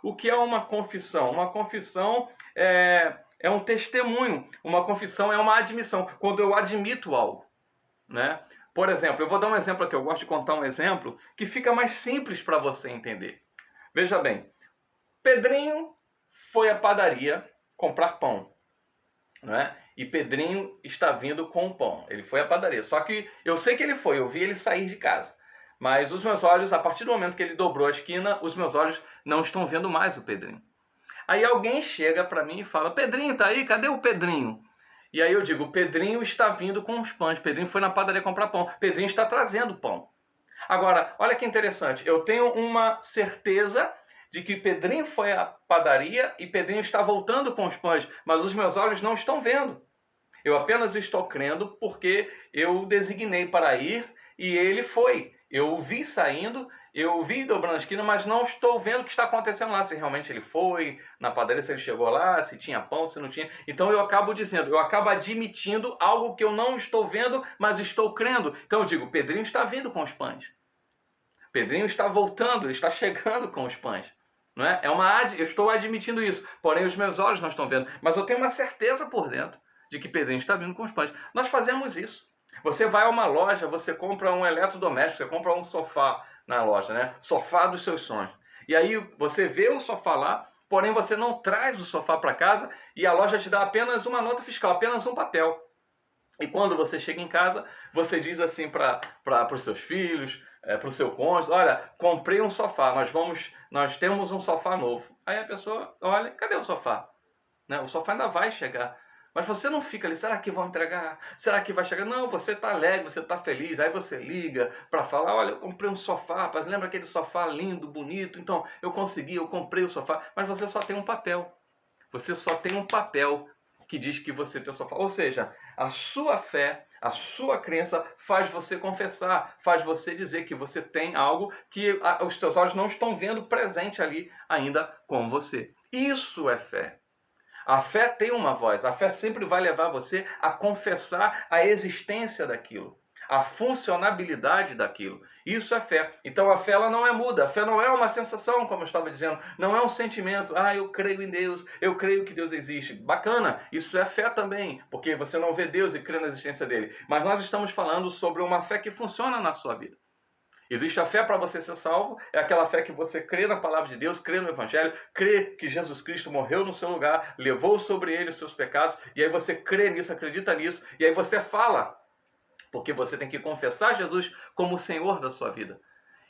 o que é uma confissão? Uma confissão é um testemunho, uma confissão é uma admissão, quando eu admito algo, né? Por exemplo, eu vou dar um exemplo aqui, eu gosto de contar um exemplo que fica mais simples para você entender. Veja bem, Pedrinho foi à padaria comprar pão, né? E Pedrinho está vindo com o pão. Ele foi à padaria. Só que eu sei que ele foi, eu vi ele sair de casa. Mas os meus olhos, a partir do momento que ele dobrou a esquina, os meus olhos não estão vendo mais o Pedrinho. Aí alguém chega para mim e fala: Pedrinho tá aí? Cadê o Pedrinho? E aí eu digo: o Pedrinho está vindo com os pães. Pedrinho foi na padaria comprar pão. Pedrinho está trazendo pão. Agora, olha que interessante. Eu tenho uma certeza de que Pedrinho foi à padaria e Pedrinho está voltando com os pães, mas os meus olhos não estão vendo. Eu apenas estou crendo porque eu designei para ir e ele foi. Eu o vi saindo, eu o vi dobrando a esquina, mas não estou vendo o que está acontecendo lá. Se realmente ele foi na padaria, se ele chegou lá, se tinha pão, se não tinha. Então eu acabo dizendo, eu acabo admitindo algo que eu não estou vendo, mas estou crendo. Então eu digo: Pedrinho está vindo com os pães. Pedrinho está voltando, ele está chegando com os pães. Não é? Eu estou admitindo isso, porém os meus olhos não estão vendo. Mas eu tenho uma certeza por dentro de que Pedrinho está vindo com os pães. Nós fazemos isso. Você vai a uma loja, você compra um eletrodoméstico, você compra um sofá na loja, né? Sofá dos seus sonhos. E aí você vê o sofá lá, porém você não traz o sofá para casa e a loja te dá apenas uma nota fiscal, apenas um papel. E quando você chega em casa, você diz assim para os seus filhos, para o seu cônjuge: olha, comprei um sofá, nós temos um sofá novo. Aí a pessoa olha: cadê o sofá? Né? O sofá ainda vai chegar. Mas você não fica ali: será que vão entregar? Será que vai chegar? Não, você está alegre, você está feliz. Aí você liga para falar: olha, eu comprei um sofá, rapaz, lembra aquele sofá lindo, bonito? Então, eu consegui, eu comprei o sofá. Mas você só tem um papel. Você só tem um papel que diz que você tem o sofá. Ou seja, a sua fé, a sua crença faz você confessar, faz você dizer que você tem algo que os teus olhos não estão vendo presente ali ainda com você. Isso é fé. A fé tem uma voz, a fé sempre vai levar você a confessar a existência daquilo, a funcionabilidade daquilo. Isso é fé. Então a fé ela não é muda, a fé não é uma sensação, como eu estava dizendo, não é um sentimento: eu creio em Deus, eu creio que Deus existe. Bacana, isso é fé também, porque você não vê Deus e crê na existência dele. Mas nós estamos falando sobre uma fé que funciona na sua vida. Existe a fé para você ser salvo, é aquela fé que você crê na palavra de Deus, crê no Evangelho, crê que Jesus Cristo morreu no seu lugar, levou sobre ele os seus pecados, e aí você crê nisso, acredita nisso, e aí você fala, porque você tem que confessar Jesus como o Senhor da sua vida.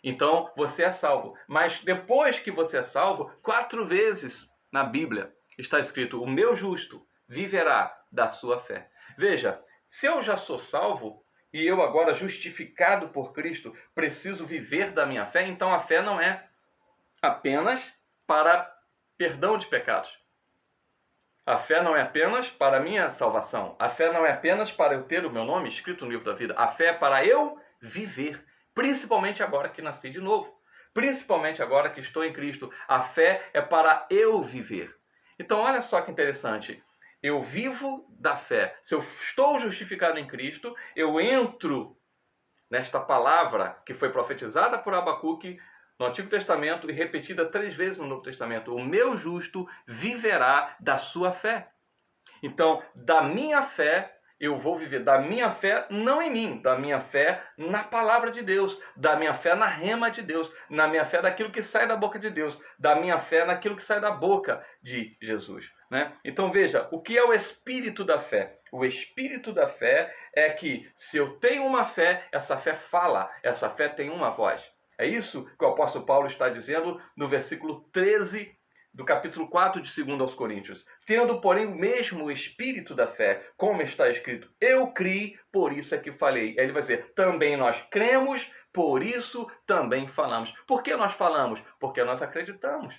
Então você é salvo. Mas depois que você é salvo, 4 vezes na Bíblia está escrito: o meu justo viverá da sua fé. Veja, se eu já sou salvo, e eu agora, justificado por Cristo, preciso viver da minha fé, então a fé não é apenas para perdão de pecados. A fé não é apenas para a minha salvação. A fé não é apenas para eu ter o meu nome escrito no livro da vida. A fé é para eu viver, principalmente agora que nasci de novo. Principalmente agora que estou em Cristo. A fé é para eu viver. Então olha só que interessante. Eu vivo da fé. Se eu estou justificado em Cristo, eu entro nesta palavra que foi profetizada por Abacuque no Antigo Testamento e repetida 3 vezes no Novo Testamento: o meu justo viverá da sua fé. Então, da minha fé, eu vou viver. Da minha fé, não em mim, da minha fé na palavra de Deus, da minha fé na rema de Deus, na minha fé daquilo que sai da boca de Deus, da minha fé naquilo que sai da boca de Jesus. Né? Então veja, o que é o espírito da fé? O espírito da fé é que se eu tenho uma fé, essa fé fala, essa fé tem uma voz. É isso que o apóstolo Paulo está dizendo no versículo 13 do capítulo 4 de 2 aos Coríntios. Tendo, porém, o mesmo espírito da fé, como está escrito: eu criei, por isso é que falei. Aí ele vai dizer: também nós cremos, por isso também falamos. Por que nós falamos? Porque nós acreditamos.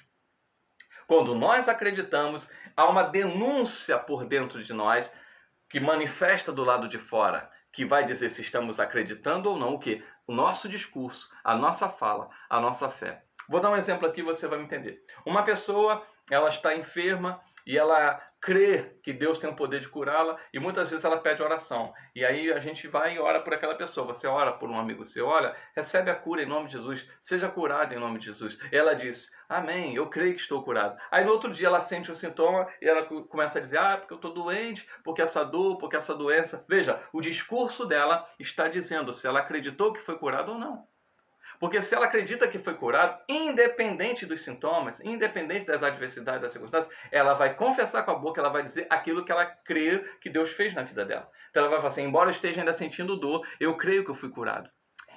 Quando nós acreditamos, há uma denúncia por dentro de nós que manifesta do lado de fora, que vai dizer se estamos acreditando ou não o quê? O nosso discurso, a nossa fala, a nossa fé. Vou dar um exemplo aqui, você vai me entender. Uma pessoa, ela está enferma e ela crê que Deus tem o poder de curá-la, e muitas vezes ela pede oração. E aí a gente vai e ora por aquela pessoa. Você ora por um amigo seu, olha, recebe a cura em nome de Jesus, seja curado em nome de Jesus. E ela diz, amém, eu creio que estou curado. Aí no outro dia ela sente o sintoma e ela começa a dizer, porque eu estou doente, porque essa dor, porque essa doença. Veja, o discurso dela está dizendo se ela acreditou que foi curado ou não. Porque se ela acredita que foi curado, independente dos sintomas, independente das adversidades, das circunstâncias, ela vai confessar com a boca, ela vai dizer aquilo que ela crê que Deus fez na vida dela. Então ela vai falar assim, embora eu esteja ainda sentindo dor, eu creio que eu fui curado.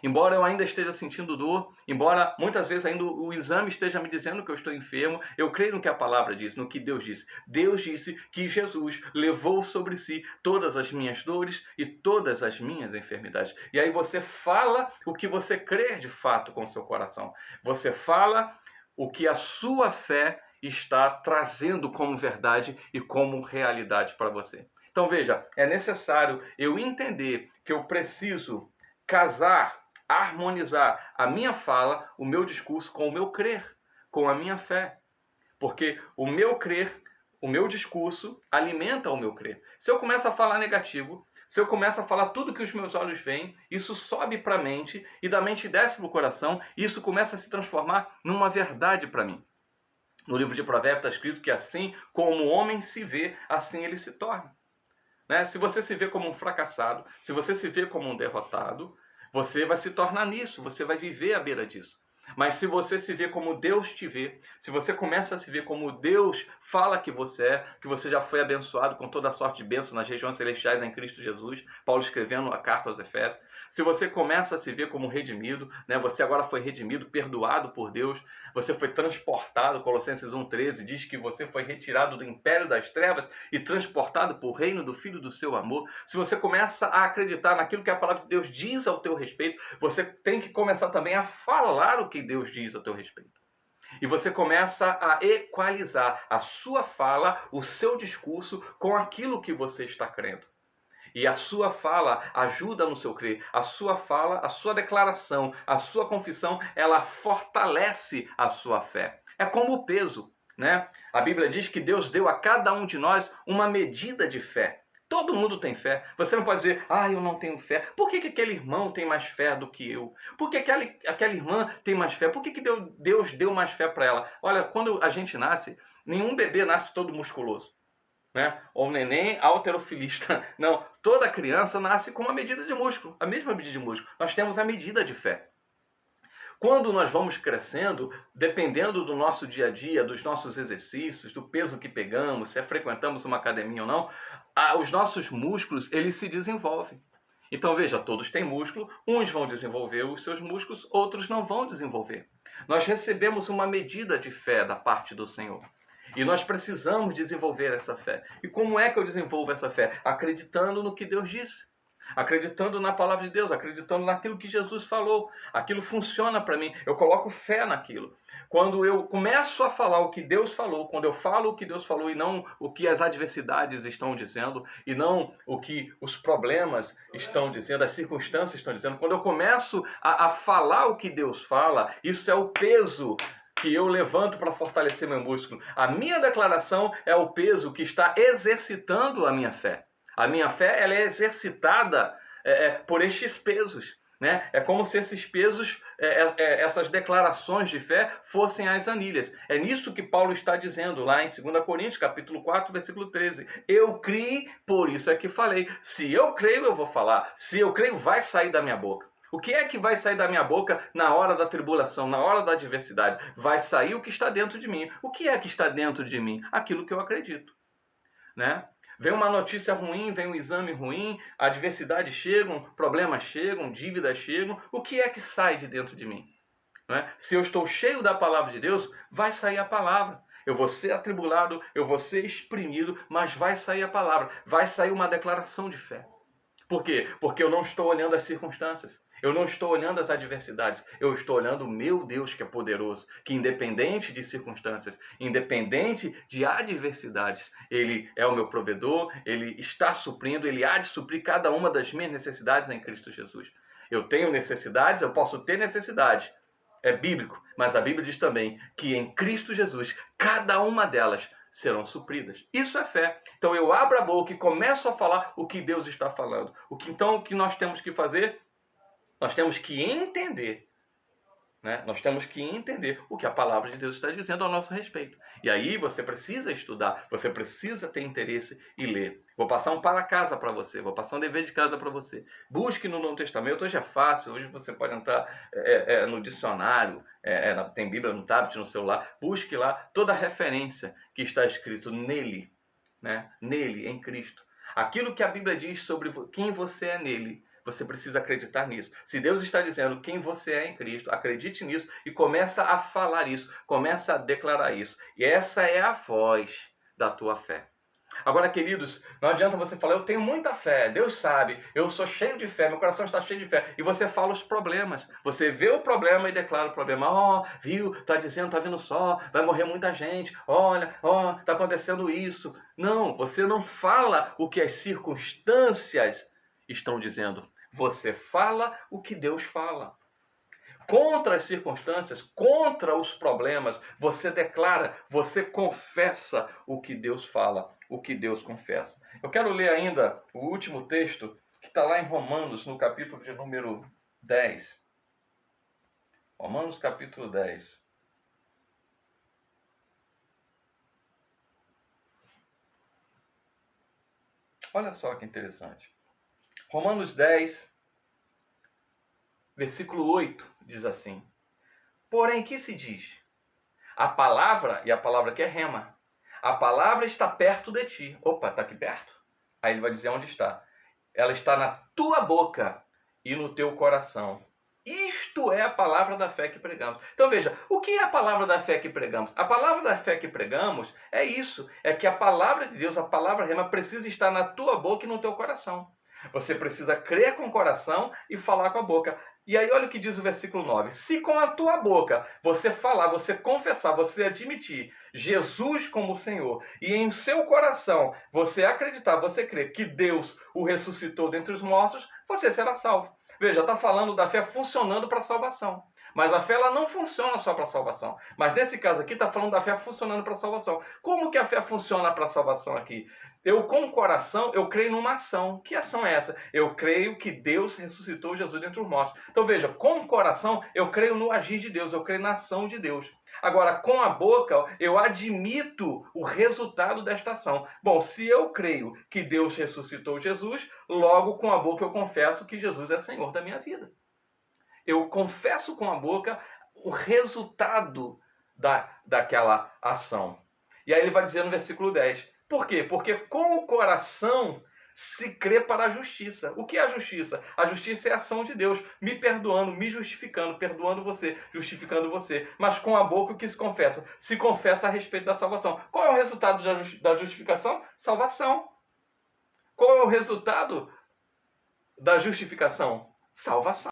Embora eu ainda esteja sentindo dor, embora muitas vezes ainda o exame esteja me dizendo que eu estou enfermo, eu creio no que a palavra diz, no que Deus disse. Deus disse que Jesus levou sobre si todas as minhas dores e todas as minhas enfermidades. E aí você fala o que você crê de fato com o seu coração. Você fala o que a sua fé está trazendo como verdade e como realidade para você. Então veja, é necessário eu entender que eu preciso casar, harmonizar a minha fala, o meu discurso com o meu crer, com a minha fé. Porque o meu crer, o meu discurso alimenta o meu crer. Se eu começo a falar negativo, se eu começo a falar tudo que os meus olhos veem, isso sobe para a mente e da mente desce para o coração e isso começa a se transformar numa verdade para mim. No livro de Provérbios está escrito que assim como o homem se vê, assim ele se torna. Né? Se você se vê como um fracassado, se você se vê como um derrotado, você vai se tornar nisso, você vai viver à beira disso. Mas se você se vê como Deus te vê, se você começa a se ver como Deus fala que você é, que você já foi abençoado com toda a sorte de bênçãos nas regiões celestiais em Cristo Jesus, Paulo escrevendo a carta aos Efésios, se você começa a se ver como redimido, né, você agora foi redimido, perdoado por Deus, você foi transportado, Colossenses 1,13 diz que você foi retirado do império das trevas e transportado para o reino do Filho do seu amor. Se você começa a acreditar naquilo que a palavra de Deus diz ao teu respeito, você tem que começar também a falar o que Deus diz ao teu respeito. E você começa a equalizar a sua fala, o seu discurso com aquilo que você está crendo. E a sua fala ajuda no seu crer. A sua fala, a sua declaração, a sua confissão, ela fortalece a sua fé. É como o peso, né? A Bíblia diz que Deus deu a cada um de nós uma medida de fé. Todo mundo tem fé. Você não pode dizer, eu não tenho fé. Por que aquele irmão tem mais fé do que eu? Por que aquela irmã tem mais fé? Por que Deus deu mais fé para ela? Olha, quando a gente nasce, nenhum bebê nasce todo musculoso. Né? Ou um neném halterofilista. Não, toda criança nasce com uma medida de músculo, a mesma medida de músculo. Nós temos a medida de fé. Quando nós vamos crescendo, dependendo do nosso dia a dia, dos nossos exercícios, do peso que pegamos, se frequentamos uma academia ou não, os nossos músculos, eles se desenvolvem. Então veja, todos têm músculo, uns vão desenvolver os seus músculos, outros não vão desenvolver. Nós recebemos uma medida de fé da parte do Senhor. E nós precisamos desenvolver essa fé. E como é que eu desenvolvo essa fé? Acreditando no que Deus disse. Acreditando na palavra de Deus, acreditando naquilo que Jesus falou. Aquilo funciona para mim, eu coloco fé naquilo. Quando eu começo a falar o que Deus falou, quando eu falo o que Deus falou e não o que as adversidades estão dizendo, e não o que os problemas estão dizendo, as circunstâncias estão dizendo, quando eu começo a falar o que Deus fala, isso é o peso que eu levanto para fortalecer meu músculo. A minha declaração é o peso que está exercitando a minha fé. A minha fé ela é exercitada por estes pesos. Né? É como se esses pesos, essas declarações de fé fossem as anilhas. É nisso que Paulo está dizendo lá em 2 Coríntios, capítulo 4, versículo 13. Eu criei, por isso é que falei. Se eu creio, eu vou falar. Se eu creio, vai sair da minha boca. O que é que vai sair da minha boca na hora da tribulação, na hora da adversidade? Vai sair o que está dentro de mim. O que é que está dentro de mim? Aquilo que eu acredito. Né? Vem uma notícia ruim, vem um exame ruim, adversidades chegam, problemas chegam, dívidas chegam. O que é que sai de dentro de mim? Né? Se eu estou cheio da palavra de Deus, vai sair a palavra. Eu vou ser atribulado, eu vou ser exprimido, mas vai sair a palavra. Vai sair uma declaração de fé. Por quê? Porque eu não estou olhando as circunstâncias. Eu não estou olhando as adversidades, eu estou olhando o meu Deus que é poderoso, que independente de circunstâncias, independente de adversidades, Ele é o meu provedor, Ele está suprindo, Ele há de suprir cada uma das minhas necessidades em Cristo Jesus. Eu tenho necessidades, eu posso ter necessidades, é bíblico, mas a Bíblia diz também que em Cristo Jesus, cada uma delas serão supridas. Isso é fé. Então eu abro a boca e começo a falar o que Deus está falando. Então o que nós temos que fazer? Nós temos que entender. Né? Nós temos que entender o que a palavra de Deus está dizendo ao nosso respeito. E aí você precisa estudar, você precisa ter interesse e ler. Vou passar um para casa para você, vou passar um dever de casa para você. Busque no Novo Testamento, hoje é fácil, hoje você pode entrar no dicionário, tem Bíblia no tablet, no celular, busque lá toda a referência que está escrito nele, né? Nele, em Cristo. Aquilo que a Bíblia diz sobre quem você é nele. Você precisa acreditar nisso. Se Deus está dizendo quem você é em Cristo, acredite nisso e começa a falar isso, começa a declarar isso. E essa é a voz da tua fé. Agora, queridos, não adianta você falar, eu tenho muita fé, Deus sabe, eu sou cheio de fé, meu coração está cheio de fé. E você fala os problemas. Você vê o problema e declara o problema. Viu, está dizendo, está vindo só, vai morrer muita gente, olha, está acontecendo isso. Não, você não fala o que as circunstâncias estão dizendo. Você fala o que Deus fala. Contra as circunstâncias, contra os problemas, você declara, você confessa o que Deus fala, o que Deus confessa. Eu quero ler ainda o último texto, que está lá em Romanos, no capítulo de número 10. Romanos capítulo 10. Olha só que interessante. Romanos 10, versículo 8, diz assim: porém, que se diz? A palavra, e a palavra aqui é rema, a palavra está perto de ti. Opa, está aqui perto? Aí ele vai dizer onde está. Ela está na tua boca e no teu coração. Isto é a palavra da fé que pregamos. Então veja, o que é a palavra da fé que pregamos? A palavra da fé que pregamos é isso. É que a palavra de Deus, a palavra rema, precisa estar na tua boca e no teu coração. Você precisa crer com o coração e falar com a boca. E aí olha o que diz o versículo 9. Se com a tua boca você falar, você confessar, você admitir Jesus como Senhor, e em seu coração você acreditar, você crer que Deus o ressuscitou dentre os mortos, você será salvo. Veja, está falando da fé funcionando para a salvação. Mas a fé ela não funciona só para a salvação. Mas nesse caso aqui está falando da fé funcionando para a salvação. Como que a fé funciona para a salvação aqui? Eu com o coração, eu creio numa ação. Que ação é essa? Eu creio que Deus ressuscitou Jesus dentre os mortos. Então veja, com o coração eu creio no agir de Deus, eu creio na ação de Deus. Agora, com a boca, eu admito o resultado desta ação. Bom, se eu creio que Deus ressuscitou Jesus, logo com a boca eu confesso que Jesus é Senhor da minha vida. Eu confesso com a boca o resultado daquela ação. E aí ele vai dizer no versículo 10. Por quê? Porque com o coração se crê para a justiça. O que é a justiça? A justiça é a ação de Deus, me perdoando, me justificando, perdoando você, justificando você. Mas com a boca o que se confessa? Se confessa a respeito da salvação. Qual é o resultado da justificação? Salvação. Qual é o resultado da justificação? Salvação.